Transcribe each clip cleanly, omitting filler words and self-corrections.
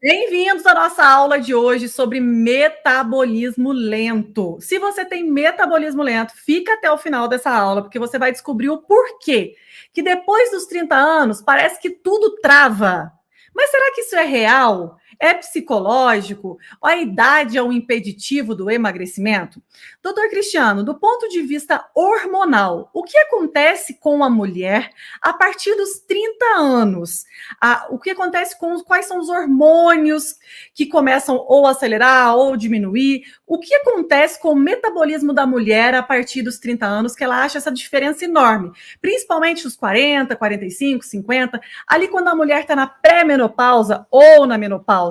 Bem-vindos à nossa aula de hoje sobre metabolismo lento. Se você tem metabolismo lento, fica até o final dessa aula, porque você vai descobrir o porquê que depois dos 30 anos parece que tudo trava. Mas será que isso é real? É psicológico? A idade é um impeditivo do emagrecimento? Doutor Cristiano, do ponto de vista hormonal, o que acontece com a mulher a partir dos 30 anos? O que acontece quais são os hormônios que começam ou a acelerar ou diminuir? O que acontece com o metabolismo da mulher a partir dos 30 anos, que ela acha essa diferença enorme, principalmente os 40, 45, 50, ali quando a mulher está na pré-menopausa ou na menopausa.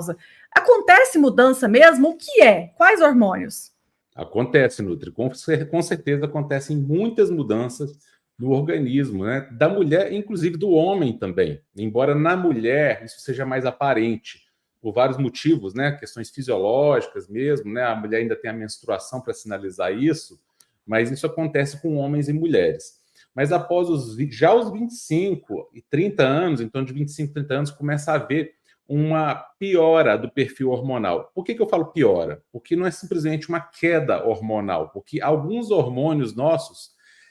Acontece mudança mesmo? O que é? Quais hormônios? Acontece, Nutri. Com certeza acontecem muitas mudanças no organismo, né? Da mulher, inclusive do homem também. Embora na mulher isso seja mais aparente, por vários motivos, né? Questões fisiológicas mesmo, né? A mulher ainda tem a menstruação para sinalizar isso, mas isso acontece com homens e mulheres. Mas após os 25 e 30 anos, então de 25 e 30 anos, começa a haver uma piora do perfil hormonal. Por que eu falo piora? Porque não é simplesmente uma queda hormonal, porque alguns hormônios nossos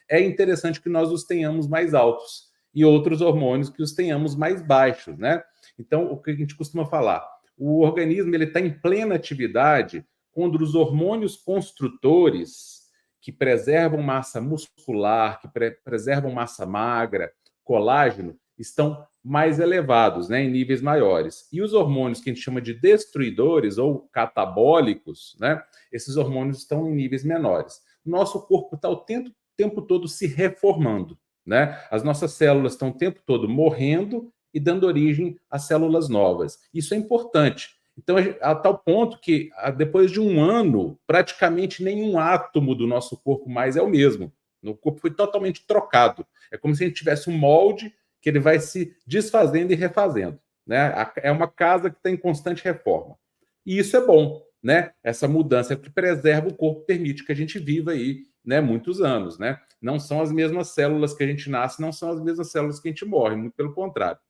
é interessante que nós os tenhamos mais altos e outros hormônios que os tenhamos mais baixos, né? Então, o que a gente costuma falar? O organismo ele está em plena atividade quando os hormônios construtores que preservam massa muscular, que preservam massa magra, colágeno, estão mais elevados, né, em níveis maiores. E os hormônios que a gente chama de destruidores ou catabólicos, né, esses hormônios estão em níveis menores. Nosso corpo está o tempo todo se reformando, né? As nossas células estão o tempo todo morrendo e dando origem a células novas. Isso é importante. Então, a tal ponto que, depois de um ano, praticamente nenhum átomo do nosso corpo mais é o mesmo. O corpo foi totalmente trocado. É como se a gente tivesse um molde que ele vai se desfazendo e refazendo, né? É uma casa que está em constante reforma. E isso é bom, né? Essa mudança que preserva o corpo permite que a gente viva aí, né, muitos anos, né? Não são as mesmas células que a gente nasce, não são as mesmas células que a gente morre, muito pelo contrário.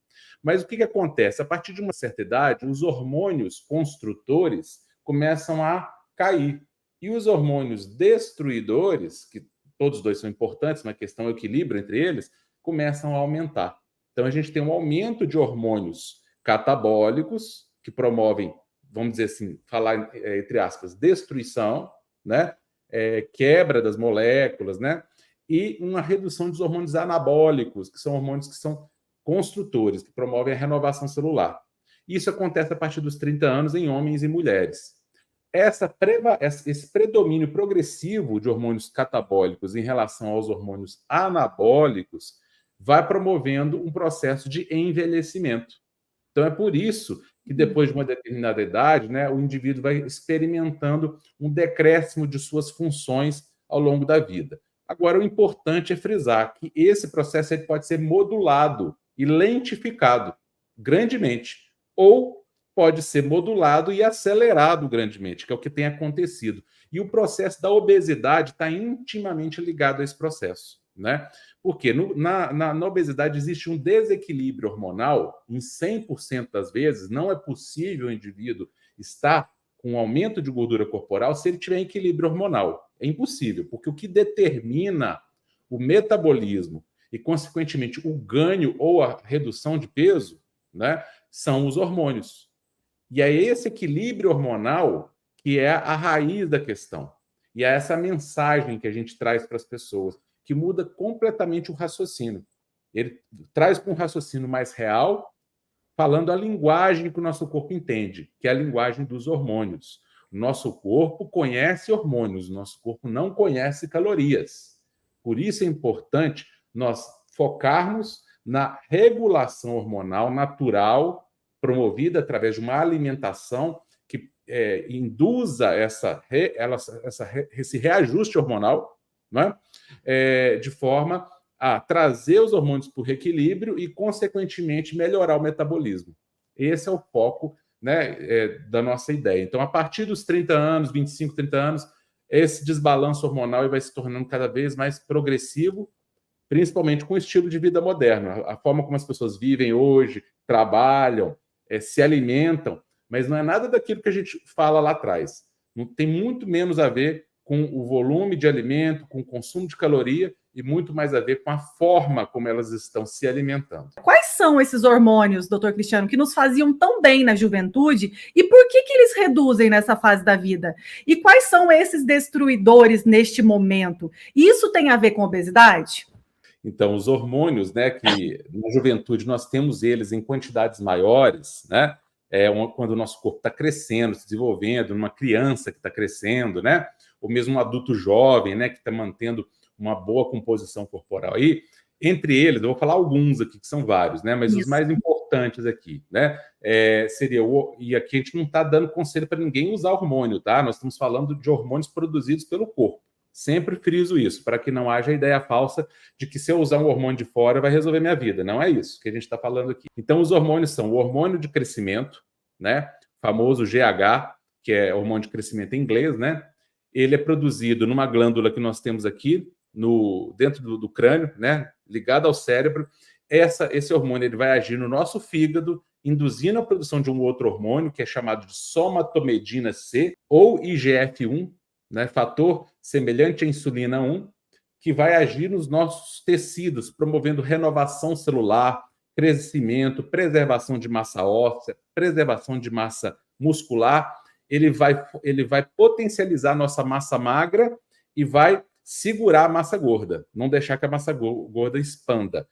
Mas o que acontece? A partir de uma certa idade, os hormônios construtores começam a cair. E os hormônios destruidores, que todos dois são importantes, mas a questão é o equilíbrio entre eles, começam a aumentar. Então, a gente tem um aumento de hormônios catabólicos, que promovem, vamos dizer assim, falar entre aspas, destruição, né? Quebra das moléculas, né? E uma redução dos hormônios anabólicos, que são hormônios que são construtores, que promovem a renovação celular. Isso acontece a partir dos 30 anos em homens e mulheres. Esse predomínio progressivo de hormônios catabólicos em relação aos hormônios anabólicos vai promovendo um processo de envelhecimento. Então, é por isso que depois de uma determinada idade, né, o indivíduo vai experimentando um decréscimo de suas funções ao longo da vida. Agora, o importante é frisar que esse processo ele pode ser modulado e lentificado grandemente, ou pode ser modulado e acelerado grandemente, que é o que tem acontecido. E o processo da obesidade está intimamente ligado a esse processo, né? Porque na obesidade existe um desequilíbrio hormonal, em 100% das vezes, não é possível o indivíduo estar com um aumento de gordura corporal se ele tiver equilíbrio hormonal. É impossível, porque o que determina o metabolismo e, consequentemente, o ganho ou a redução de peso, né, são os hormônios. E é esse equilíbrio hormonal que é a raiz da questão. E é essa mensagem que a gente traz para as pessoas, que muda completamente o raciocínio. Ele traz para um raciocínio mais real, falando a linguagem que o nosso corpo entende, que é a linguagem dos hormônios. O nosso corpo conhece hormônios, o nosso corpo não conhece calorias. Por isso é importante nós focarmos na regulação hormonal natural, promovida através de uma alimentação que induza esse reajuste hormonal, né? De forma a trazer os hormônios para o reequilíbrio e, consequentemente, melhorar o metabolismo. Esse é o foco, né, da nossa ideia. Então, a partir dos 30 anos, 25, 30 anos, esse desbalanço hormonal vai se tornando cada vez mais progressivo, principalmente com o estilo de vida moderno, a forma como as pessoas vivem hoje, trabalham, se alimentam, mas não é nada daquilo que a gente fala lá atrás. Não tem muito menos a ver com o volume de alimento, com o consumo de caloria e muito mais a ver com a forma como elas estão se alimentando. Quais são esses hormônios, doutor Cristiano, que nos faziam tão bem na juventude e por que eles reduzem nessa fase da vida? E quais são esses destruidores neste momento? Isso tem a ver com obesidade? Então, os hormônios, né, que na juventude nós temos eles em quantidades maiores, né, quando o nosso corpo está crescendo, se desenvolvendo, numa criança que está crescendo, né, ou mesmo um adulto jovem, né, que está mantendo uma boa composição corporal. E, entre eles, eu vou falar alguns aqui, que são vários, né, mas Isso. os mais importantes aqui, né, e aqui a gente não está dando conselho para ninguém usar hormônio, tá? Nós estamos falando de hormônios produzidos pelo corpo. Sempre friso isso, para que não haja a ideia falsa de que se eu usar um hormônio de fora vai resolver minha vida. Não é isso que a gente está falando aqui. Então, os hormônios são o hormônio de crescimento, né? Famoso GH, que é hormônio de crescimento em inglês, né? Ele é produzido numa glândula que nós temos aqui, dentro do crânio, né? Ligado ao cérebro. Esse hormônio ele vai agir no nosso fígado, induzindo a produção de um outro hormônio, que é chamado de somatomedina C, ou IGF-1, né, fator semelhante à insulina 1, que vai agir nos nossos tecidos, promovendo renovação celular, crescimento, preservação de massa óssea, preservação de massa muscular. Ele vai potencializar a nossa massa magra e vai segurar a massa gorda, não deixar que a massa gorda expanda.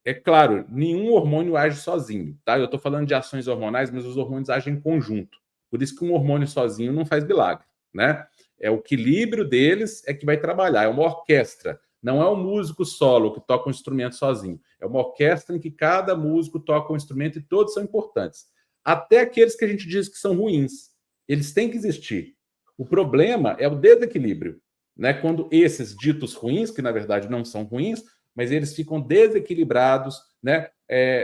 É claro, nenhum hormônio age sozinho, tá? Eu estou falando de ações hormonais, mas os hormônios agem em conjunto. Por isso que um hormônio sozinho não faz milagre, né? É o equilíbrio deles é que vai trabalhar. É uma orquestra. Não é um músico solo que toca um instrumento sozinho. É uma orquestra em que cada músico toca um instrumento e todos são importantes. Até aqueles que a gente diz que são ruins. Eles têm que existir. O problema é o desequilíbrio, né? Quando esses ditos ruins, que na verdade não são ruins, mas eles ficam desequilibrados, né?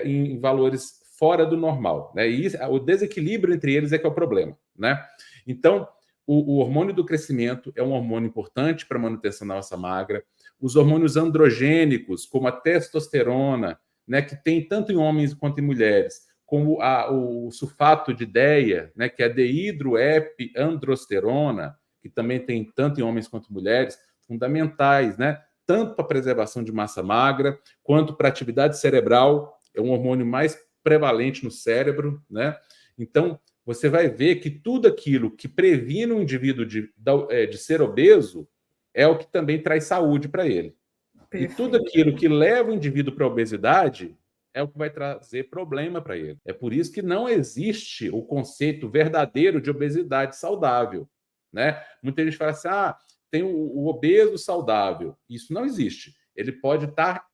Em valores fora do normal, né? E o desequilíbrio entre eles é que é o problema, né? Então, o hormônio do crescimento é um hormônio importante para a manutenção da massa magra. Os hormônios androgênicos, como a testosterona, né, que tem tanto em homens quanto em mulheres, como o sulfato de DEA, né, que é a deidroepiandrosterona, que também tem tanto em homens quanto em mulheres, fundamentais, né, tanto para a preservação de massa magra, quanto para a atividade cerebral. É um hormônio mais prevalente no cérebro, né? Então, você vai ver que tudo aquilo que previne o indivíduo de ser obeso é o que também traz saúde para ele. Perfeito. E tudo aquilo que leva o indivíduo para a obesidade é o que vai trazer problema para ele. É por isso que não existe o conceito verdadeiro de obesidade saudável, né? Muita gente fala assim, tem o obeso saudável. Isso não existe. Ele pode estar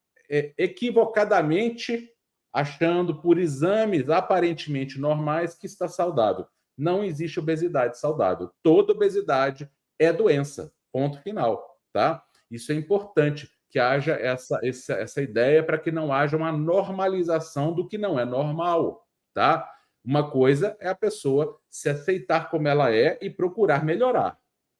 equivocadamente achando por exames aparentemente normais que está saudável. Não existe obesidade saudável. Toda obesidade é doença. Ponto final, tá? Isso é importante, que haja essa ideia para que não haja uma normalização do que não é normal, tá? Uma coisa é a pessoa se aceitar como ela é e procurar melhorar.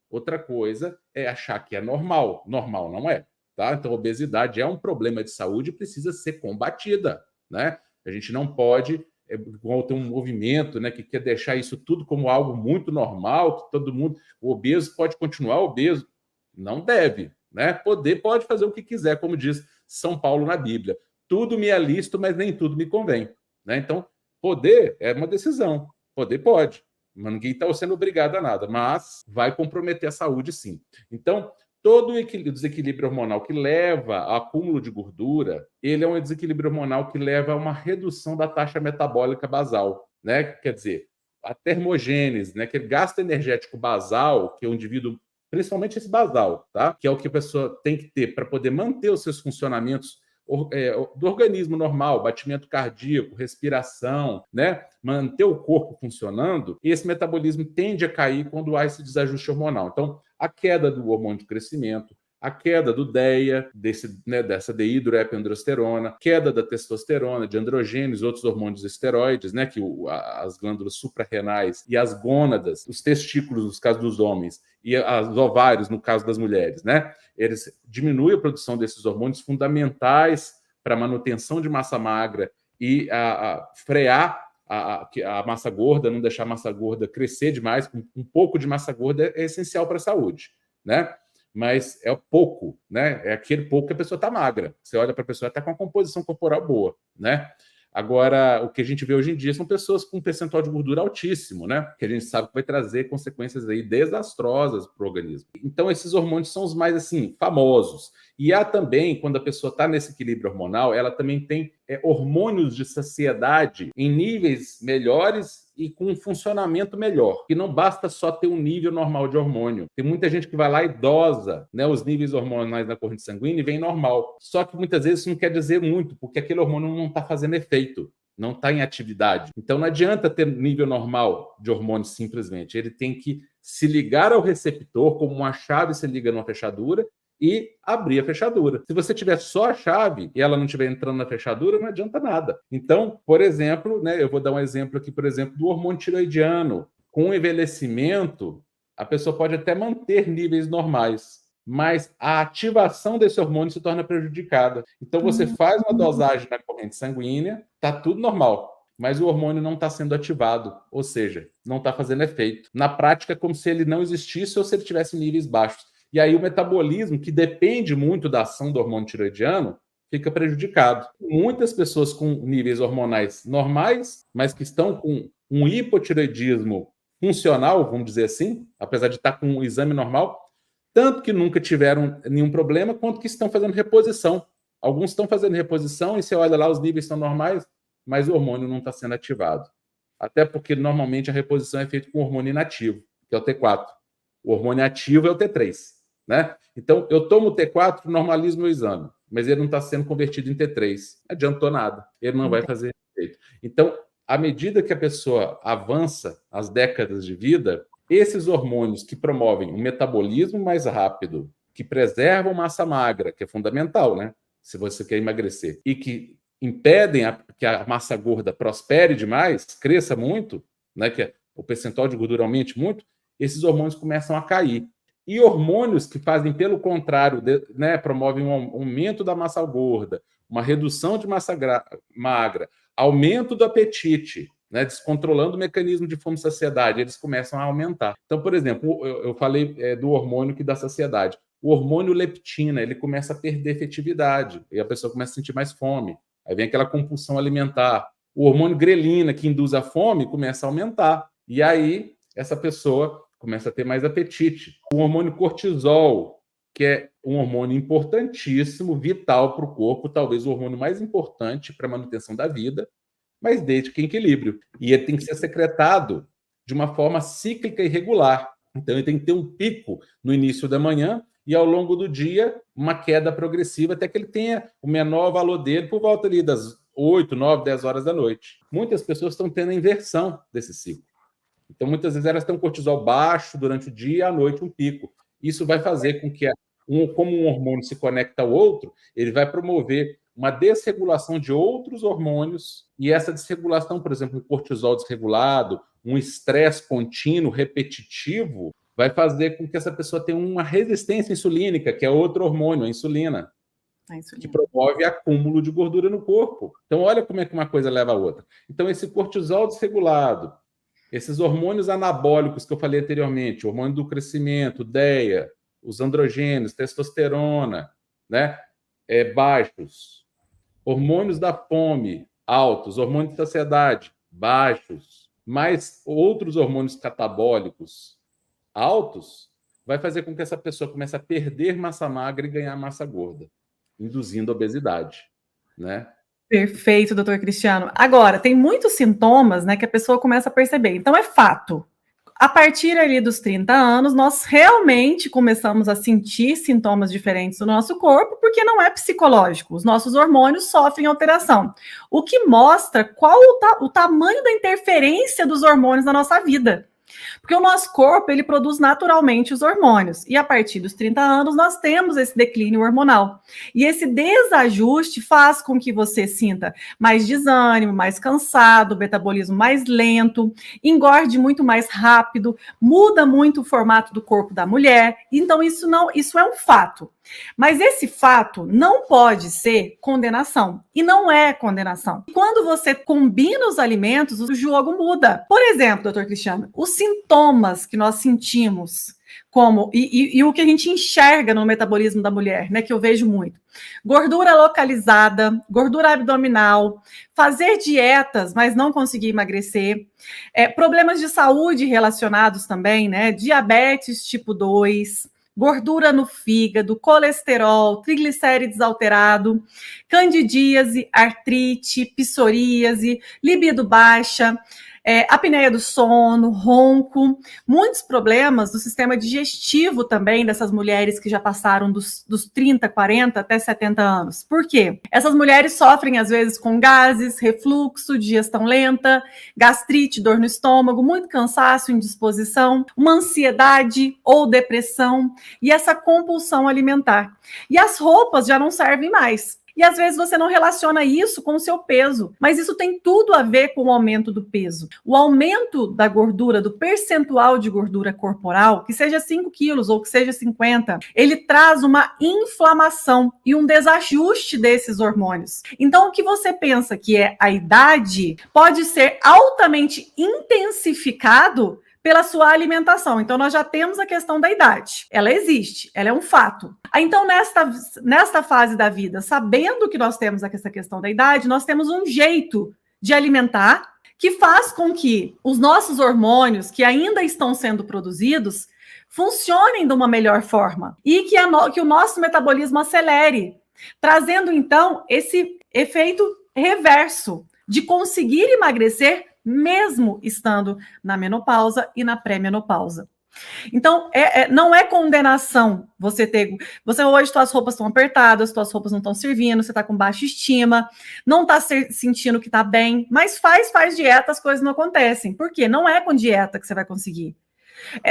Outra coisa é achar que é normal. Normal não é, tá? Então, a obesidade é um problema de saúde e precisa ser combatida, né? A gente não pode ter um movimento, né, que quer deixar isso tudo como algo muito normal, que todo mundo, o obeso pode continuar obeso. Não deve, né? Pode fazer o que quiser, como diz São Paulo na Bíblia. Tudo me é lícito, mas nem tudo me convém, né? Então, poder é uma decisão. Poder pode, mas ninguém está sendo obrigado a nada, mas vai comprometer a saúde, sim. Então, todo o desequilíbrio hormonal que leva ao acúmulo de gordura, ele é um desequilíbrio hormonal que leva a uma redução da taxa metabólica basal, né? Quer dizer, a termogênese, né? Aquele gasto energético basal que o indivíduo, principalmente esse basal, tá? Que é o que a pessoa tem que ter para poder manter os seus funcionamentos do organismo normal, batimento cardíaco, respiração, né? Manter o corpo funcionando, e esse metabolismo tende a cair quando há esse desajuste hormonal. Então, a queda do hormônio de crescimento, a queda do DEA, dessa deidroepiandrosterona, queda da testosterona, de androgênios, outros hormônios esteroides, né, que as glândulas suprarrenais e as gônadas, os testículos, no caso dos homens, e os ovários, no caso das mulheres, né, eles diminuem a produção desses hormônios fundamentais para a manutenção de massa magra e frear a massa gorda, não deixar a massa gorda crescer demais, um pouco de massa gorda é essencial para a saúde, né? Mas é pouco, né? É aquele pouco que a pessoa está magra. Você olha para a pessoa, está com uma composição corporal boa, né? Agora, o que a gente vê hoje em dia são pessoas com um percentual de gordura altíssimo, né? Que a gente sabe que vai trazer consequências aí desastrosas para o organismo. Então, esses hormônios são os mais, assim, famosos. E há também, quando a pessoa está nesse equilíbrio hormonal, ela também tem hormônios de saciedade em níveis melhores e com um funcionamento melhor. Que não basta só ter um nível normal de hormônio. Tem muita gente que vai lá e dosa, né, os níveis hormonais na corrente sanguínea e vem normal. Só que muitas vezes isso não quer dizer muito, porque aquele hormônio não está fazendo efeito, não está em atividade. Então não adianta ter nível normal de hormônio simplesmente. Ele tem que se ligar ao receptor, como uma chave se liga numa fechadura, e abrir a fechadura. Se você tiver só a chave e ela não estiver entrando na fechadura, não adianta nada. Então, por exemplo, né, eu vou dar um exemplo aqui, por exemplo, do hormônio tiroidiano. Com o envelhecimento, a pessoa pode até manter níveis normais, mas a ativação desse hormônio se torna prejudicada. Então, você faz uma dosagem na corrente sanguínea, está tudo normal, mas o hormônio não está sendo ativado, ou seja, não está fazendo efeito. Na prática, é como se ele não existisse ou se ele tivesse níveis baixos. E aí o metabolismo, que depende muito da ação do hormônio tiroidiano, fica prejudicado. Muitas pessoas com níveis hormonais normais, mas que estão com um hipotireoidismo funcional, vamos dizer assim, apesar de estar com um exame normal, tanto que nunca tiveram nenhum problema, quanto que estão fazendo reposição. Alguns estão fazendo reposição e você olha lá, os níveis estão normais, mas o hormônio não está sendo ativado. Até porque normalmente a reposição é feita com hormônio inativo, que é o T4. O hormônio ativo é o T3. Né? Então, eu tomo o T4, normalizo meu exame, mas ele não está sendo convertido em T3. Não adiantou nada, ele não vai fazer efeito. Então, à medida que a pessoa avança as décadas de vida, esses hormônios que promovem um metabolismo mais rápido, que preservam massa magra, que é fundamental, né? Se você quer emagrecer, e que impedem que a massa gorda prospere demais, cresça muito, né? Que o percentual de gordura aumente muito, esses hormônios começam a cair. E hormônios que fazem, pelo contrário, né, promovem um aumento da massa gorda, uma redução de massa magra, aumento do apetite, né, descontrolando o mecanismo de fome e saciedade, eles começam a aumentar. Então, por exemplo, eu falei do hormônio que dá saciedade. O hormônio leptina, ele começa a perder efetividade, e a pessoa começa a sentir mais fome. Aí vem aquela compulsão alimentar. O hormônio grelina, que induz a fome, começa a aumentar. E aí, essa pessoa começa a ter mais apetite. O hormônio cortisol, que é um hormônio importantíssimo, vital para o corpo, talvez o hormônio mais importante para a manutenção da vida, mas desde que em equilíbrio. E ele tem que ser secretado de uma forma cíclica e regular. Então, ele tem que ter um pico no início da manhã e, ao longo do dia, uma queda progressiva até que ele tenha o menor valor dele por volta ali das 8, 9, 10 horas da noite. Muitas pessoas estão tendo a inversão desse ciclo. Então, muitas vezes, elas têm um cortisol baixo durante o dia e à noite um pico. Isso vai fazer com que, como um hormônio se conecta ao outro, ele vai promover uma desregulação de outros hormônios, e essa desregulação, por exemplo, um cortisol desregulado, um estresse contínuo, repetitivo, vai fazer com que essa pessoa tenha uma resistência insulínica, que é outro hormônio, a insulina, que promove acúmulo de gordura no corpo. Então, olha como é que uma coisa leva a outra. Então, esse cortisol desregulado, esses hormônios anabólicos que eu falei anteriormente, o hormônio do crescimento, DEA, os androgênios, testosterona, né, baixos, hormônios da fome, altos, hormônios de saciedade, baixos, mais outros hormônios catabólicos, altos, vai fazer com que essa pessoa comece a perder massa magra e ganhar massa gorda, induzindo obesidade, né? Perfeito, doutor Cristiano. Agora, tem muitos sintomas, né, que a pessoa começa a perceber. Então, é fato. A partir ali dos 30 anos, nós realmente começamos a sentir sintomas diferentes do nosso corpo, porque não é psicológico. Os nossos hormônios sofrem alteração. O que mostra qual o tamanho da interferência dos hormônios na nossa vida. Porque o nosso corpo, ele produz naturalmente os hormônios. E a partir dos 30 anos, nós temos esse declínio hormonal. E esse desajuste faz com que você sinta mais desânimo, mais cansado, o metabolismo mais lento, engorde muito mais rápido, muda muito o formato do corpo da mulher. Então, isso é um fato. Mas esse fato não pode ser condenação. E não é condenação. Quando você combina os alimentos, o jogo muda. Por exemplo, doutor Cristiano, os sintomas que nós sentimos, como e o que a gente enxerga no metabolismo da mulher, né? Que eu vejo muito. Gordura localizada, gordura abdominal, fazer dietas, mas não conseguir emagrecer, problemas de saúde relacionados também, né? Diabetes tipo 2. Gordura no fígado, colesterol, triglicérides alterado, candidíase, artrite, psoríase, libido baixa, apneia do sono, ronco, muitos problemas do sistema digestivo também dessas mulheres que já passaram dos 30, 40 até 70 anos. Por quê? Essas mulheres sofrem, às vezes, com gases, refluxo, digestão lenta, gastrite, dor no estômago, muito cansaço, indisposição, uma ansiedade ou depressão e essa compulsão alimentar. E as roupas já não servem mais. E às vezes você não relaciona isso com o seu peso, mas isso tem tudo a ver com o aumento do peso. O aumento da gordura, do percentual de gordura corporal, que seja 5 quilos ou que seja 50, ele traz uma inflamação e um desajuste desses hormônios. Então, o que você pensa que é a idade pode ser altamente intensificado pela sua alimentação. Então, nós já temos a questão da idade. Ela existe, ela é um fato. Então, nesta fase da vida, sabendo que nós temos essa questão da idade, nós temos um jeito de alimentar que faz com que os nossos hormônios, que ainda estão sendo produzidos, funcionem de uma melhor forma e que o nosso metabolismo acelere, trazendo, então, esse efeito reverso de conseguir emagrecer mesmo estando na menopausa e na pré-menopausa. Então, não é condenação você hoje suas roupas estão apertadas, suas roupas não estão servindo, você está com baixa estima, não está sentindo que está bem, mas faz dieta, as coisas não acontecem. Por quê? Não é com dieta que você vai conseguir.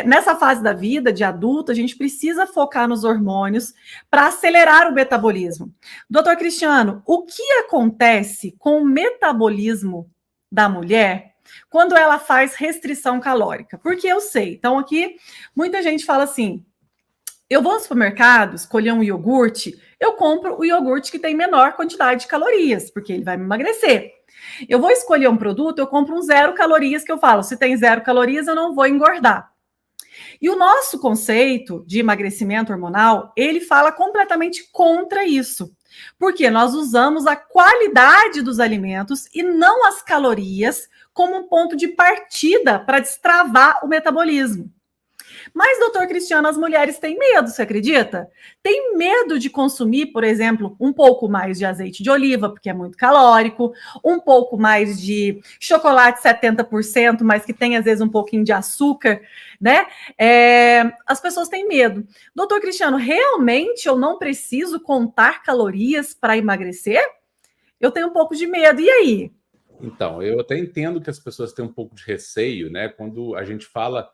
Nessa fase da vida, de adulto, a gente precisa focar nos hormônios para acelerar o metabolismo. Doutor Cristiano, o que acontece com o metabolismo da mulher quando ela faz restrição calórica? Porque eu sei, então aqui muita gente fala assim, eu vou no supermercado escolher um iogurte, eu compro o iogurte que tem menor quantidade de calorias, porque ele vai me emagrecer. Eu vou escolher um produto, eu compro um 0 calorias, que eu falo, se tem 0 calorias eu não vou engordar. E o nosso conceito de emagrecimento hormonal, ele fala completamente contra isso. Porque nós usamos a qualidade dos alimentos e não as calorias como um ponto de partida para destravar o metabolismo. Mas, doutor Cristiano, as mulheres têm medo, você acredita? Tem medo de consumir, por exemplo, um pouco mais de azeite de oliva, porque é muito calórico, um pouco mais de chocolate 70%, mas que tem, às vezes, um pouquinho de açúcar, né? As pessoas têm medo. Doutor Cristiano, realmente eu não preciso contar calorias para emagrecer? Eu tenho um pouco de medo, e aí? Então, eu até entendo que as pessoas têm um pouco de receio, né? Quando a gente fala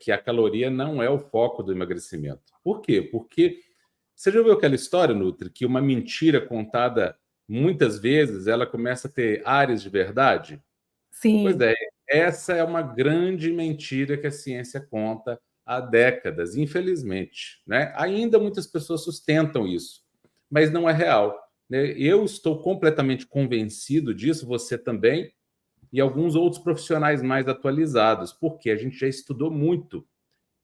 que a caloria não é o foco do emagrecimento. Por quê? Porque você já ouviu aquela história, Nutri, que uma mentira contada muitas vezes, ela começa a ter áreas de verdade? Sim. Pois é, essa é uma grande mentira que a ciência conta há décadas, infelizmente, né? Ainda muitas pessoas sustentam isso, mas não é real, né? Eu estou completamente convencido disso, você também, e alguns outros profissionais mais atualizados, porque a gente já estudou muito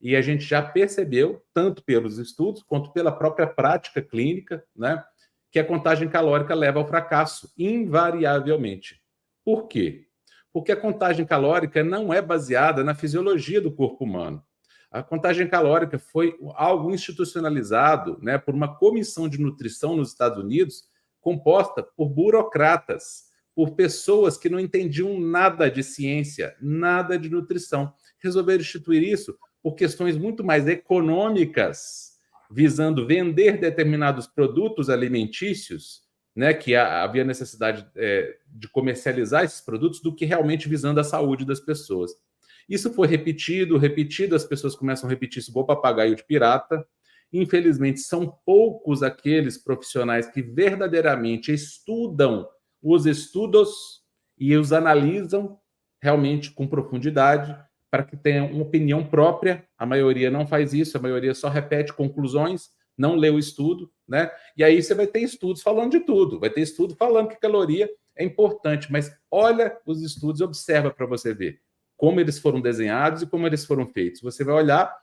e a gente já percebeu, tanto pelos estudos quanto pela própria prática clínica, né, que a contagem calórica leva ao fracasso, invariavelmente. Por quê? Porque a contagem calórica não é baseada na fisiologia do corpo humano. A contagem calórica foi algo institucionalizado, né, por uma comissão de nutrição nos Estados Unidos, composta por burocratas, por pessoas que não entendiam nada de ciência, nada de nutrição. Resolveram instituir isso por questões muito mais econômicas, visando vender determinados produtos alimentícios, né, que havia necessidade de comercializar esses produtos, do que realmente visando a saúde das pessoas. Isso foi repetido, as pessoas começam a repetir isso igual papagaio de pirata. Infelizmente, são poucos aqueles profissionais que verdadeiramente estudam os estudos e os analisam realmente com profundidade para que tenham uma opinião própria. A maioria não faz isso, a maioria só repete conclusões, não lê o estudo, né? E aí você vai ter estudos falando de tudo, vai ter estudo falando que caloria é importante, mas olha os estudos e observa para você ver como eles foram desenhados e como eles foram feitos. Você vai olhar,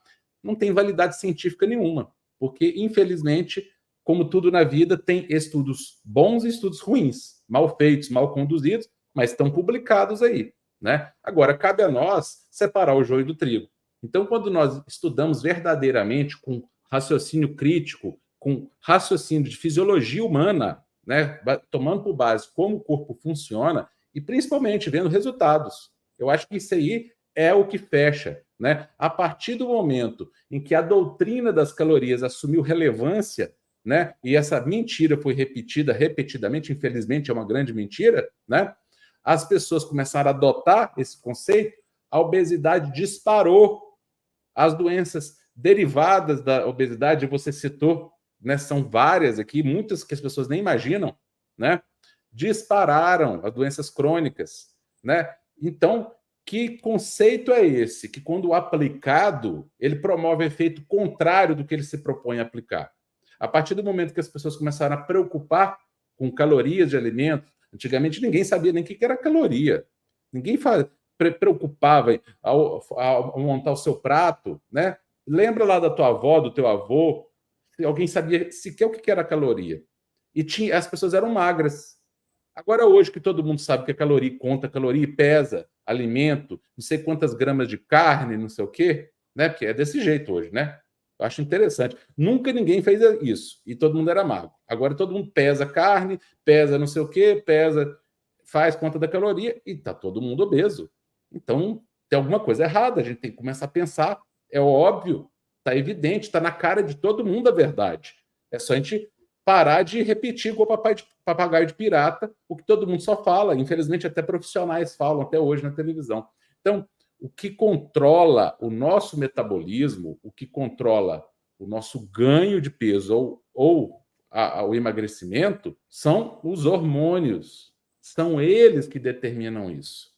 não tem validade científica nenhuma, porque, infelizmente, como tudo na vida, tem estudos bons e estudos ruins, mal feitos, mal conduzidos, mas estão publicados aí, né? Agora, cabe a nós separar o joio do trigo. Então, quando nós estudamos verdadeiramente com raciocínio crítico, com raciocínio de fisiologia humana, né, tomando por base como o corpo funciona e principalmente vendo resultados. Eu acho que isso aí é o que fecha, né? A partir do momento em que a doutrina das calorias assumiu relevância, né, e essa mentira foi repetida repetidamente, infelizmente é uma grande mentira, né? As pessoas começaram a adotar esse conceito, a obesidade disparou, as doenças derivadas da obesidade, você citou, né, são várias aqui, muitas que as pessoas nem imaginam, né? Dispararam as doenças crônicas, né? Então, que conceito é esse? Que quando aplicado, ele promove efeito contrário do que ele se propõe a aplicar. A partir do momento que as pessoas começaram a preocupar com calorias de alimentos, antigamente ninguém sabia nem o que era caloria. Ninguém preocupava ao montar o seu prato, né? Lembra lá da tua avó, do teu avô, alguém sabia sequer o que era caloria. E as pessoas eram magras. Agora, hoje, que todo mundo sabe que a caloria conta caloria, pesa alimento, não sei quantas gramas de carne, não sei o quê, né? Porque é desse jeito hoje, né? Eu acho interessante. Nunca ninguém fez isso e todo mundo era magro. Agora todo mundo pesa carne, pesa não sei o quê, pesa, faz conta da caloria e tá todo mundo obeso. Então, tem alguma coisa errada, a gente tem que começar a pensar. É óbvio, tá evidente, tá na cara de todo mundo a verdade. É só a gente parar de repetir igual papagaio de pirata, o que todo mundo só fala. Infelizmente, até profissionais falam até hoje na televisão. Então, o que controla o nosso metabolismo, o que controla o nosso ganho de peso ou o emagrecimento, são os hormônios. São eles que determinam isso.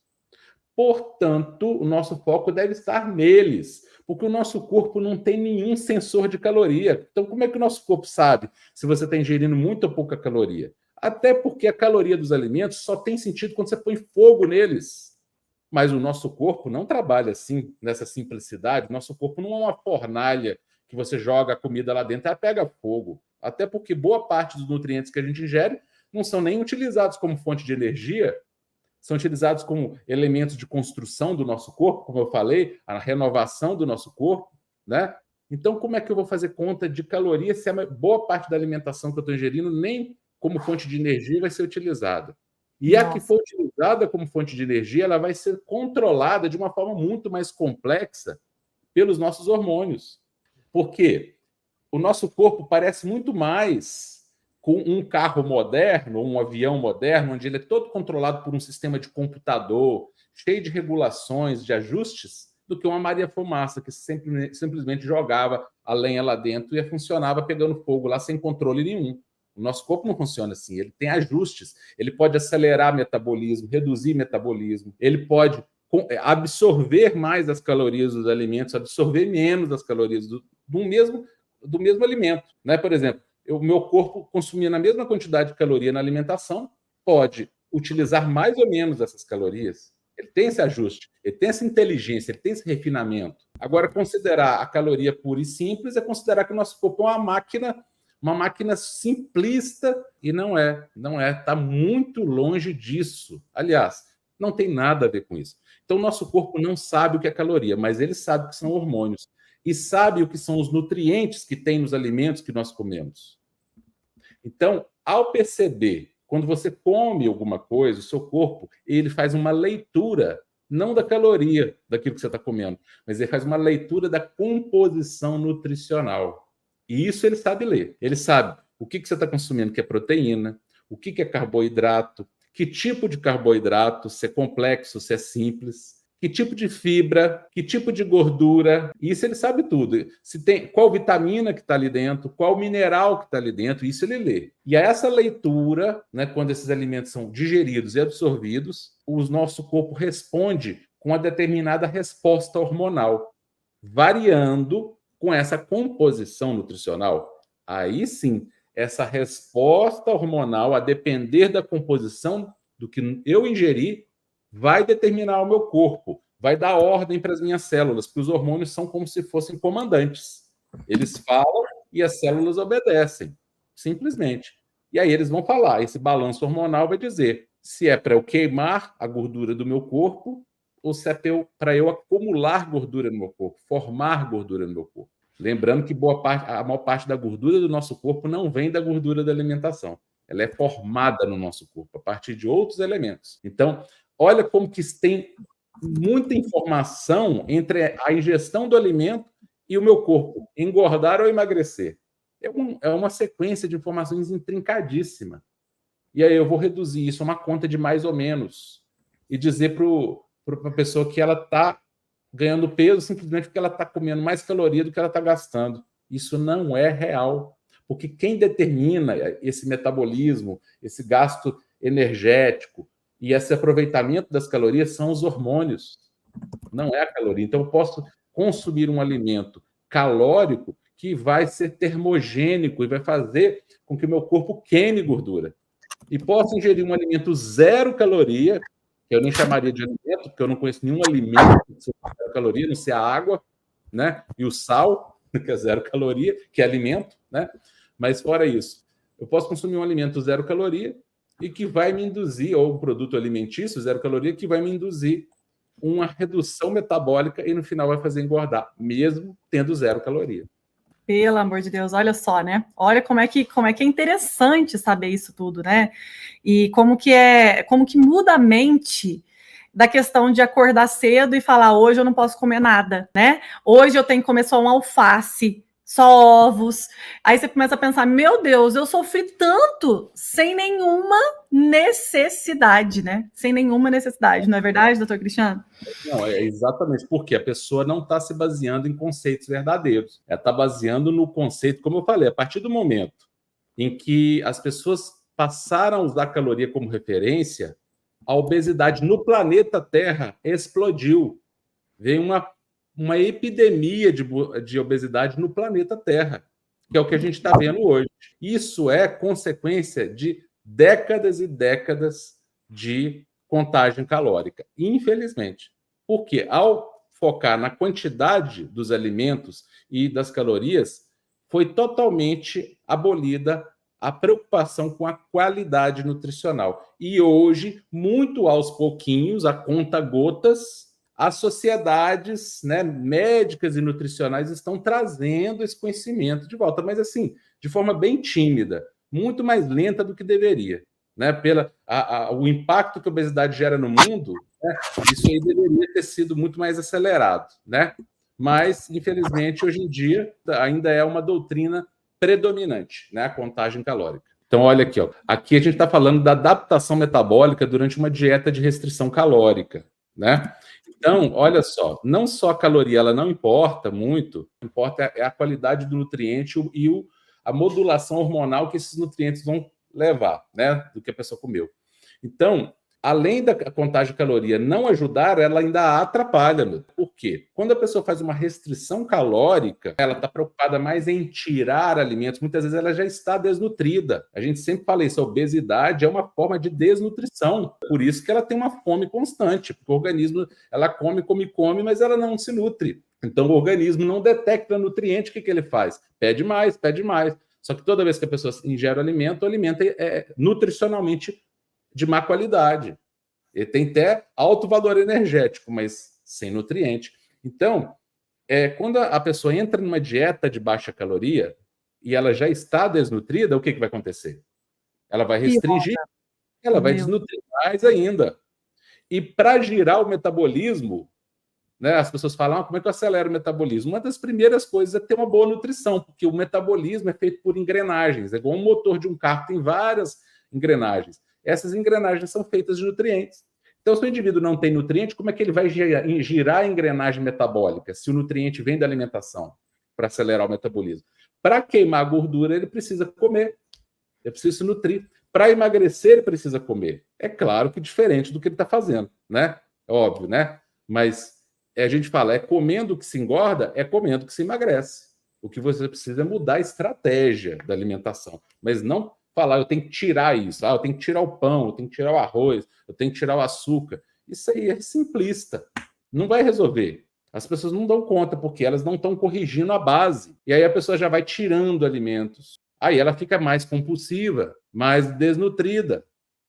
Portanto, o nosso foco deve estar neles, porque o nosso corpo não tem nenhum sensor de caloria. Então, como é que o nosso corpo sabe se você está ingerindo muita ou pouca caloria? Até porque a caloria dos alimentos só tem sentido quando você põe fogo neles. Mas o nosso corpo não trabalha assim, nessa simplicidade. Nosso corpo não é uma fornalha que você joga a comida lá dentro e ela pega fogo. Até porque boa parte dos nutrientes que a gente ingere não são nem utilizados como fonte de energia, são utilizados como elementos de construção do nosso corpo, como eu falei, a renovação do nosso corpo, né? Então, como é que eu vou fazer conta de calorias se a boa parte da alimentação que eu estou ingerindo nem como fonte de energia vai ser utilizada? E a que for utilizada como fonte de energia, ela vai ser controlada de uma forma muito mais complexa pelos nossos hormônios. Por quê? O nosso corpo parece muito mais com um carro moderno, um avião moderno, onde ele é todo controlado por um sistema de computador, cheio de regulações, de ajustes, do que uma Maria Fumaça, que simplesmente jogava a lenha lá dentro e funcionava pegando fogo lá sem controle nenhum. O nosso corpo não funciona assim, ele tem ajustes, ele pode acelerar metabolismo, reduzir metabolismo, ele pode absorver mais as calorias dos alimentos, absorver menos as calorias do mesmo alimento, né? Por exemplo, o meu corpo consumia na mesma quantidade de caloria na alimentação, pode utilizar mais ou menos essas calorias. Ele tem esse ajuste, ele tem essa inteligência, ele tem esse refinamento. Agora, considerar a caloria pura e simples é considerar que o nosso corpo é uma máquina simplista, e não é, está muito longe disso. Aliás, não tem nada a ver com isso. Então, o nosso corpo não sabe o que é caloria, mas ele sabe o que são hormônios e sabe o que são os nutrientes que tem nos alimentos que nós comemos. Então, ao perceber, quando você come alguma coisa, o seu corpo, ele faz uma leitura, não da caloria daquilo que você está comendo, mas ele faz uma leitura da composição nutricional. E isso ele sabe ler. Ele sabe o que você está consumindo, que é proteína, o que é carboidrato, que tipo de carboidrato, se é complexo, se é simples, que tipo de fibra, que tipo de gordura, isso ele sabe tudo. Se tem qual vitamina que está ali dentro, qual mineral que está ali dentro, isso ele lê. E a essa leitura, né, quando esses alimentos são digeridos e absorvidos, o nosso corpo responde com uma determinada resposta hormonal, variando com essa composição nutricional. Aí sim, essa resposta hormonal, a depender da composição do que eu ingeri, vai determinar o meu corpo, vai dar ordem para as minhas células, porque os hormônios são como se fossem comandantes. Eles falam e as células obedecem, simplesmente. E aí eles vão falar, esse balanço hormonal vai dizer se é para eu queimar a gordura do meu corpo ou se é para eu acumular gordura no meu corpo, formar gordura no meu corpo. Lembrando que a maior parte da gordura do nosso corpo não vem da gordura da alimentação. Ela é formada no nosso corpo a partir de outros elementos. Então, olha como que tem muita informação entre a ingestão do alimento e o meu corpo, engordar ou emagrecer. É uma sequência de informações intrincadíssima. E aí eu vou reduzir isso a uma conta de mais ou menos e dizer para a pessoa que ela está ganhando peso simplesmente porque ela está comendo mais caloria do que ela está gastando. Isso não é real, porque quem determina esse metabolismo, esse gasto energético e esse aproveitamento das calorias são os hormônios, não é a caloria. Então, eu posso consumir um alimento calórico que vai ser termogênico e vai fazer com que o meu corpo queime gordura. E posso ingerir um alimento zero caloria, que eu nem chamaria de alimento, porque eu não conheço nenhum alimento que seja zero caloria, não sei a água, né? E o sal, que é zero caloria, que é alimento, né? Mas fora isso, eu posso consumir um alimento zero caloria e que vai me induzir, ou um produto alimentício zero caloria, que vai me induzir uma redução metabólica e no final vai fazer engordar, mesmo tendo zero caloria. Pelo amor de Deus, olha só, né? Olha como é que é interessante saber isso tudo, né? E como que muda a mente da questão de acordar cedo e falar, hoje eu não posso comer nada, né? Hoje eu tenho que comer só um alface, só ovos. Aí você começa a pensar, meu Deus, eu sofri tanto sem nenhuma necessidade, né? Sem nenhuma necessidade, não é verdade, doutor Cristiano? Não, é exatamente porque a pessoa não está se baseando em conceitos verdadeiros. Ela está baseando no conceito, como eu falei, a partir do momento em que as pessoas passaram a usar a caloria como referência, a obesidade no planeta Terra explodiu. Veio uma epidemia de obesidade no planeta Terra, que é o que a gente está vendo hoje. Isso é consequência de décadas e décadas de contagem calórica, infelizmente. Porque ao focar na quantidade dos alimentos e das calorias, foi totalmente abolida a preocupação com a qualidade nutricional. E hoje, muito aos pouquinhos, a conta-gotas, as sociedades, né, médicas e nutricionais estão trazendo esse conhecimento de volta, mas assim, de forma bem tímida, muito mais lenta do que deveria. Né, o impacto que a obesidade gera no mundo, né, isso aí deveria ter sido muito mais acelerado, né? Mas, infelizmente, hoje em dia, ainda é uma doutrina predominante, né, a contagem calórica. Então, olha aqui, ó. Aqui a gente está falando da adaptação metabólica durante uma dieta de restrição calórica, né? Então, olha só, não só a caloria, ela não importa muito, importa é a qualidade do nutriente e a modulação hormonal que esses nutrientes vão levar, né, do que a pessoa comeu. Então, além da contagem de caloria não ajudar, ela ainda atrapalha. Por quê? Quando a pessoa faz uma restrição calórica, ela está preocupada mais em tirar alimentos. Muitas vezes ela já está desnutrida. A gente sempre fala isso, a obesidade é uma forma de desnutrição. Por isso que ela tem uma fome constante, porque o organismo, ela come, mas ela não se nutre. Então o organismo não detecta nutriente, o que ele faz? Pede mais, pede mais. Só que toda vez que a pessoa ingere o alimento é nutricionalmente de má qualidade. Ele tem até alto valor energético, mas sem nutriente. Então, quando a pessoa entra numa dieta de baixa caloria e ela já está desnutrida, o que vai acontecer? Ela vai restringir, ela vai desnutrir mais ainda. E para girar o metabolismo, né, as pessoas falam, como é que eu acelero o metabolismo? Uma das primeiras coisas é ter uma boa nutrição, porque o metabolismo é feito por engrenagens, é igual um motor de um carro, tem várias engrenagens. Essas engrenagens são feitas de nutrientes. Então, se o indivíduo não tem nutriente, como é que ele vai girar a engrenagem metabólica, se o nutriente vem da alimentação, para acelerar o metabolismo? Para queimar a gordura, ele precisa comer, ele precisa se nutrir. Para emagrecer, ele precisa comer. É claro que diferente do que ele está fazendo, né? É óbvio, né? Mas a gente fala, é comendo que se engorda, é comendo que se emagrece. O que você precisa é mudar a estratégia da alimentação, mas não falar, eu tenho que tirar isso, eu tenho que tirar o pão, eu tenho que tirar o arroz, eu tenho que tirar o açúcar. Isso aí é simplista, não vai resolver. As pessoas não dão conta, porque elas não estão corrigindo a base. E aí a pessoa já vai tirando alimentos. Aí ela fica mais compulsiva, mais desnutrida.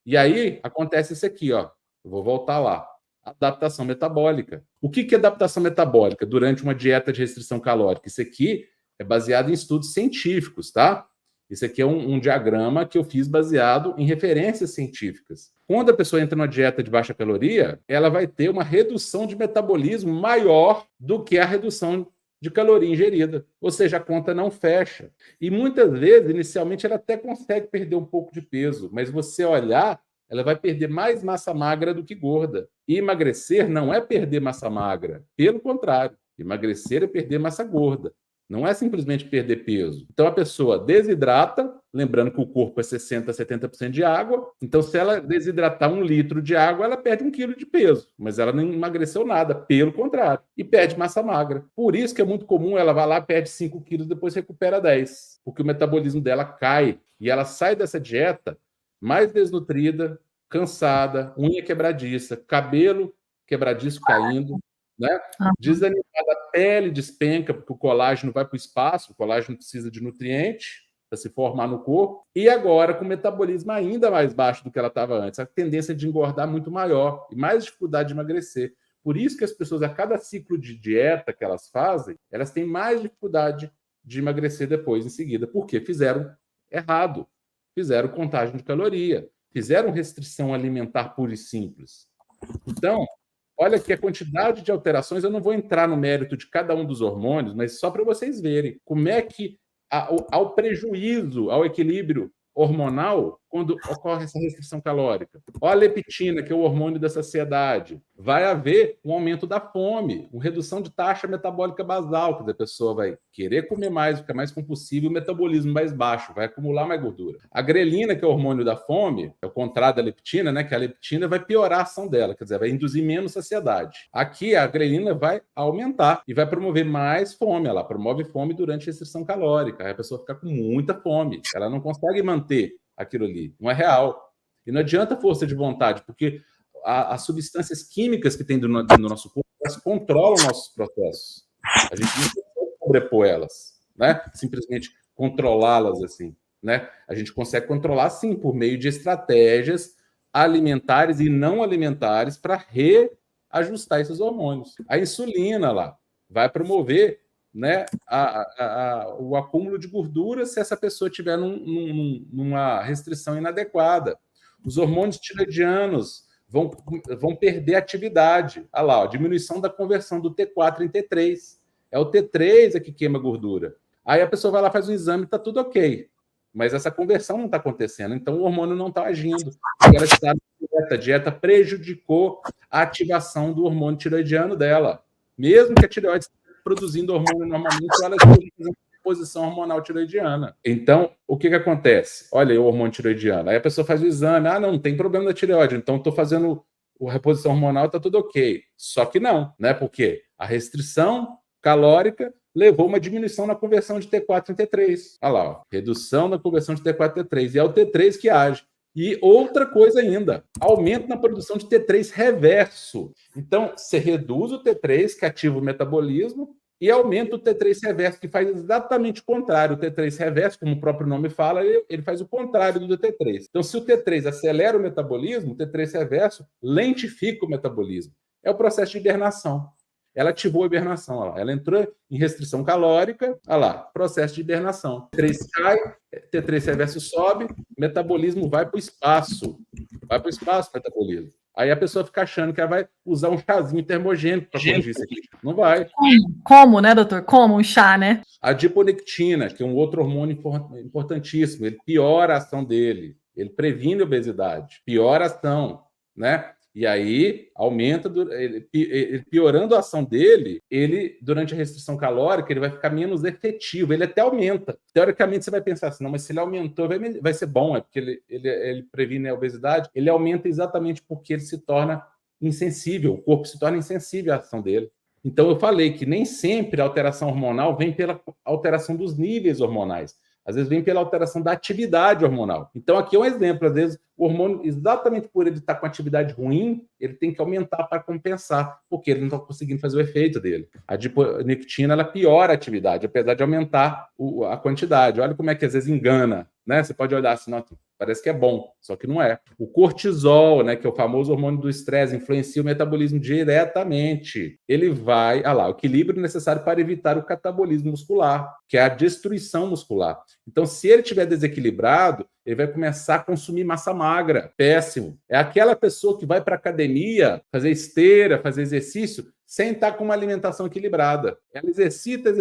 E aí acontece isso aqui, ó. Eu vou voltar lá. Adaptação metabólica. O que é adaptação metabólica durante uma dieta de restrição calórica? Isso aqui é baseado em estudos científicos, tá? Isso aqui é um diagrama que eu fiz baseado em referências científicas. Quando a pessoa entra numa dieta de baixa caloria, ela vai ter uma redução de metabolismo maior do que a redução de caloria ingerida. Ou seja, a conta não fecha. E muitas vezes, inicialmente, ela até consegue perder um pouco de peso, mas você olhar, ela vai perder mais massa magra do que gorda. E emagrecer não é perder massa magra. Pelo contrário, emagrecer é perder massa gorda. Não é simplesmente perder peso. Então, a pessoa desidrata, lembrando que o corpo é 60% a 70% de água. Então, se ela desidratar 1 litro de água, ela perde 1 quilo de peso. Mas ela não emagreceu nada, pelo contrário. E perde massa magra. Por isso que é muito comum, ela vai lá, perde 5 quilos, depois recupera 10. Porque o metabolismo dela cai. E ela sai dessa dieta mais desnutrida, cansada, unha quebradiça, cabelo quebradiço caindo, né? Desanimada, a pele despenca, porque o colágeno vai para o espaço, o colágeno precisa de nutriente para se formar no corpo, e agora com o metabolismo ainda mais baixo do que ela estava antes, a tendência de engordar muito maior e mais dificuldade de emagrecer. Por isso que as pessoas, a cada ciclo de dieta que elas fazem, elas têm mais dificuldade de emagrecer depois, em seguida, porque fizeram errado, fizeram contagem de caloria, fizeram restrição alimentar pura e simples. Então, olha aqui a quantidade de alterações. Eu não vou entrar no mérito de cada um dos hormônios, mas só para vocês verem como é que ao prejuízo ao equilíbrio hormonal quando ocorre essa restrição calórica. Olha a leptina, que é o hormônio da saciedade. Vai haver um aumento da fome, uma redução de taxa metabólica basal, que a pessoa vai querer comer mais, ficar mais compulsiva, e o metabolismo mais baixo, vai acumular mais gordura. A grelina, que é o hormônio da fome, é o contrário da leptina, né? Que a leptina vai piorar a ação dela, quer dizer, vai induzir menos saciedade. Aqui a grelina vai aumentar e vai promover mais fome. Ela promove fome durante a restrição calórica. Aí a pessoa fica com muita fome, ela não consegue manter aquilo ali, não é real. E não adianta força de vontade, porque as substâncias químicas que tem no nosso corpo, elas controlam nossos processos. A gente não consegue sobrepor elas, né? Simplesmente controlá-las assim, né? A gente consegue controlar, sim, por meio de estratégias alimentares e não alimentares para reajustar esses hormônios. A insulina lá vai promover, né, o acúmulo de gordura se essa pessoa tiver numa restrição inadequada. Os hormônios tiroidianos vão perder atividade. Olha lá, diminuição da conversão do T4 em T3. É o T3 que queima gordura. Aí a pessoa vai lá, faz um exame e está tudo ok. Mas essa conversão não está acontecendo, então o hormônio não está agindo. Ela está a dieta prejudicou a ativação do hormônio tiroidiano dela. Mesmo que a tireoide produzindo hormônio normalmente, ela está fazendo reposição hormonal tiroidiana. Então, o que acontece? Olha aí o hormônio tiroidiano. Aí a pessoa faz o exame, não tem problema da tireoide, então estou fazendo a reposição hormonal, está tudo ok. Só que não, né? Porque a restrição calórica levou uma diminuição na conversão de T4 em T3. Olha lá, ó, redução na conversão de T4 em T3. E é o T3 que age. E outra coisa ainda, aumento na produção de T3 reverso. Então, você reduz o T3, que ativa o metabolismo, e aumenta o T3 reverso, que faz exatamente o contrário. O T3 reverso, como o próprio nome fala, ele faz o contrário do T3. Então, se o T3 acelera o metabolismo, o T3 reverso lentifica o metabolismo. É o processo de hibernação. Ela ativou a hibernação, olha lá. Ela entrou em restrição calórica, olha lá, processo de hibernação. T3 cai, T3 reverso sobe, metabolismo vai para o espaço. Vai para o espaço o metabolismo. Aí a pessoa fica achando que ela vai usar um chazinho termogênico para corrigir isso aqui. Não vai. Como, né, doutor? Como um chá, né? A adiponectina, que é um outro hormônio importantíssimo, ele piora a ação dele. Ele previne a obesidade, piora a ação, né? E aí aumenta, piorando a ação dele, ele, durante a restrição calórica, ele vai ficar menos efetivo, ele até aumenta. Teoricamente, você vai pensar assim, não, mas se ele aumentou, vai ser bom, é porque ele previne a obesidade. Ele aumenta exatamente porque ele se torna insensível, o corpo se torna insensível à ação dele. Então, eu falei que nem sempre a alteração hormonal vem pela alteração dos níveis hormonais. Às vezes vem pela alteração da atividade hormonal. Então, aqui é um exemplo. Às vezes, o hormônio, exatamente por ele estar com atividade ruim, ele tem que aumentar para compensar, porque ele não está conseguindo fazer o efeito dele. A adiponectina, ela piora a atividade, apesar de aumentar a quantidade. Olha como é que às vezes engana, né? Você pode olhar assim, não, parece que é bom, só que não é. O cortisol, né, que é o famoso hormônio do estresse, influencia o metabolismo diretamente. Ele vai, o equilíbrio necessário para evitar o catabolismo muscular, que é a destruição muscular. Então, se ele estiver desequilibrado, ele vai começar a consumir massa magra. Péssimo. É aquela pessoa que vai para a academia fazer esteira, fazer exercício, sem estar com uma alimentação equilibrada. Ela exercita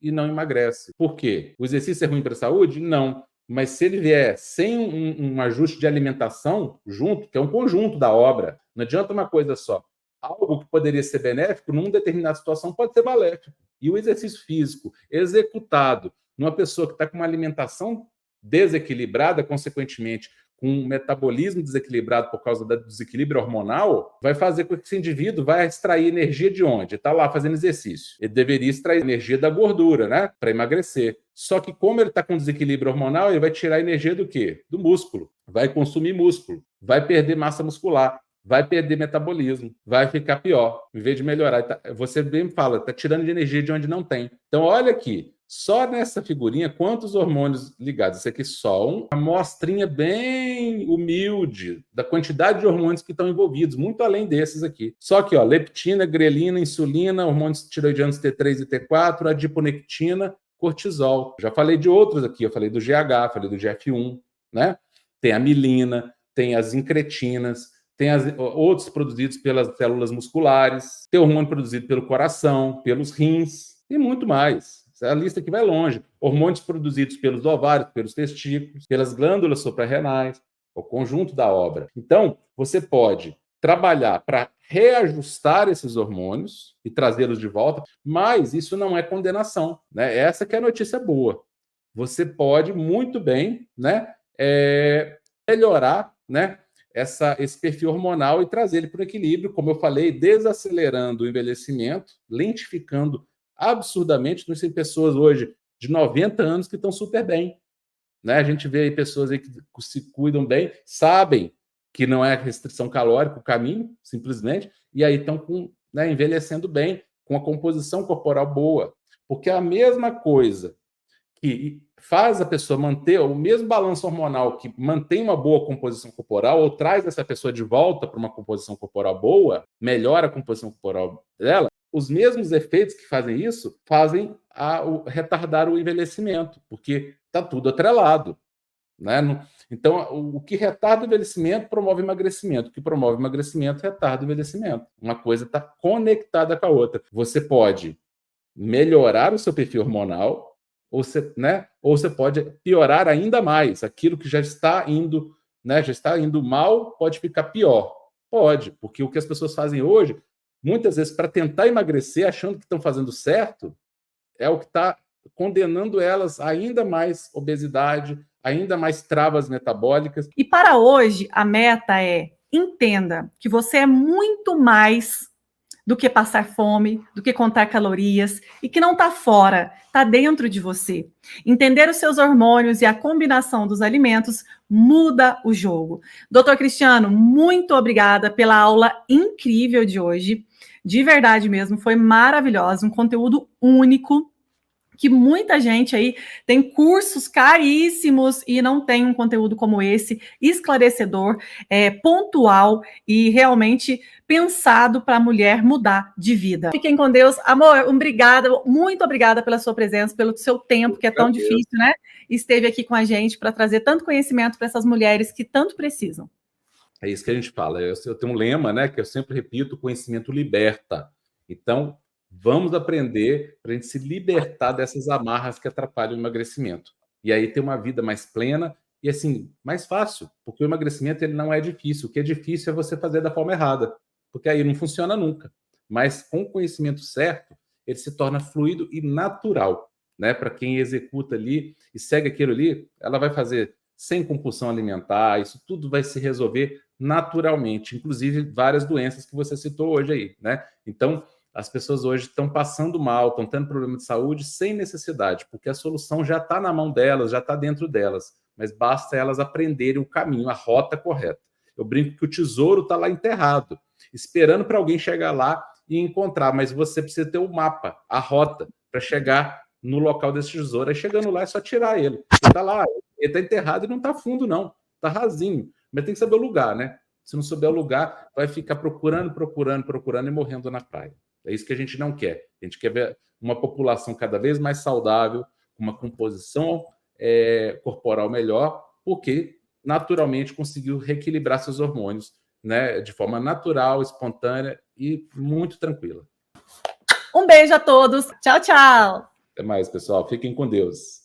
e não emagrece. Por quê? O exercício é ruim para a saúde? Não. Mas se ele vier sem um ajuste de alimentação junto, que é um conjunto da obra, não adianta uma coisa só. Algo que poderia ser benéfico, numa determinada situação, pode ser maléfico. E o exercício físico executado numa pessoa que está com uma alimentação desequilibrada, consequentemente, com um metabolismo desequilibrado por causa do desequilíbrio hormonal, vai fazer com que esse indivíduo vai extrair energia de onde? Está lá fazendo exercício. Ele deveria extrair energia da gordura, né? Para emagrecer. Só que como ele está com desequilíbrio hormonal, ele vai tirar energia do quê? Do músculo. Vai consumir músculo. Vai perder massa muscular. Vai perder metabolismo, vai ficar pior. Em vez de melhorar, você bem fala, está tirando de energia de onde não tem. Então, olha aqui, só nessa figurinha, quantos hormônios ligados? Isso aqui só uma amostrinha bem humilde da quantidade de hormônios que estão envolvidos, muito além desses aqui. Só que, leptina, grelina, insulina, hormônios tiroidianos T3 e T4, adiponectina, cortisol. Já falei de outros aqui, eu falei do GH, falei do GF1, né? Tem a milina, tem as incretinas, tem outros produzidos pelas células musculares, tem hormônio produzido pelo coração, pelos rins e muito mais. A lista aqui vai longe. Hormônios produzidos pelos ovários, pelos testículos, pelas glândulas suprarrenais, o conjunto da obra. Então, você pode trabalhar para reajustar esses hormônios e trazê-los de volta, mas isso não é condenação, né? Essa que é a notícia boa. Você pode muito bem, né, melhorar, né, esse perfil hormonal e trazer ele para o equilíbrio, como eu falei, desacelerando o envelhecimento, lentificando absurdamente. Nós temos pessoas hoje de 90 anos que estão super bem, né? A gente vê aí pessoas aí que se cuidam bem, sabem que não é restrição calórica o caminho, simplesmente, e aí estão envelhecendo bem, com a composição corporal boa. Porque a mesma coisa que faz a pessoa manter o mesmo balanço hormonal, que mantém uma boa composição corporal, ou traz essa pessoa de volta para uma composição corporal boa, melhora a composição corporal dela, os mesmos efeitos que fazem isso fazem retardar o envelhecimento, porque está tudo atrelado, né? Então, o que retarda o envelhecimento promove emagrecimento. O que promove emagrecimento retarda o envelhecimento. Uma coisa está conectada com a outra. Você pode melhorar o seu perfil hormonal, ou você pode piorar ainda mais. Aquilo que já está indo, né, já está indo mal, pode ficar pior. Pode, porque o que as pessoas fazem hoje, muitas vezes, para tentar emagrecer, achando que estão fazendo certo, é o que está condenando elas a ainda mais obesidade, ainda mais travas metabólicas. E para hoje, a meta é: entenda que você é muito mais do que passar fome, do que contar calorias, e que não está fora, está dentro de você. Entender os seus hormônios e a combinação dos alimentos muda o jogo. Doutor Cristiano, muito obrigada pela aula incrível de hoje. De verdade mesmo, foi maravilhosa, um conteúdo único, que muita gente aí tem cursos caríssimos e não tem um conteúdo como esse, esclarecedor, pontual e realmente pensado para a mulher mudar de vida. Fiquem com Deus. Amor, obrigada, muito obrigada pela sua presença, pelo seu tempo, que é tão difícil, né? Esteve aqui com a gente para trazer tanto conhecimento para essas mulheres que tanto precisam. É isso que a gente fala. Eu tenho um lema, né, que eu sempre repito: conhecimento liberta. Então, vamos aprender para a gente se libertar dessas amarras que atrapalham o emagrecimento. E aí ter uma vida mais plena E assim, mais fácil, porque o emagrecimento ele não é difícil. O que é difícil é você fazer da forma errada, porque aí não funciona nunca. Mas com o conhecimento certo, ele se torna fluido e natural, né? Para quem executa ali e segue aquilo ali, ela vai fazer sem compulsão alimentar, isso tudo vai se resolver naturalmente, inclusive várias doenças que você citou hoje aí, né? Então, as pessoas hoje estão passando mal, estão tendo problema de saúde sem necessidade, porque a solução já está na mão delas, já está dentro delas, mas basta elas aprenderem o caminho, a rota correta. Eu brinco que o tesouro está lá enterrado, esperando para alguém chegar lá e encontrar, mas você precisa ter o mapa, a rota, para chegar no local desse tesouro. Aí chegando lá é só tirar ele. Ele está lá, ele está enterrado e não está fundo, não. Está rasinho. Mas tem que saber o lugar, né? Se não souber o lugar, vai ficar procurando e morrendo na praia. É isso que a gente não quer. A gente quer ver uma população cada vez mais saudável, com uma composição corporal melhor, porque naturalmente conseguiu reequilibrar seus hormônios, né, de forma natural, espontânea e muito tranquila. Um beijo a todos. Tchau, tchau. Até mais, pessoal. Fiquem com Deus.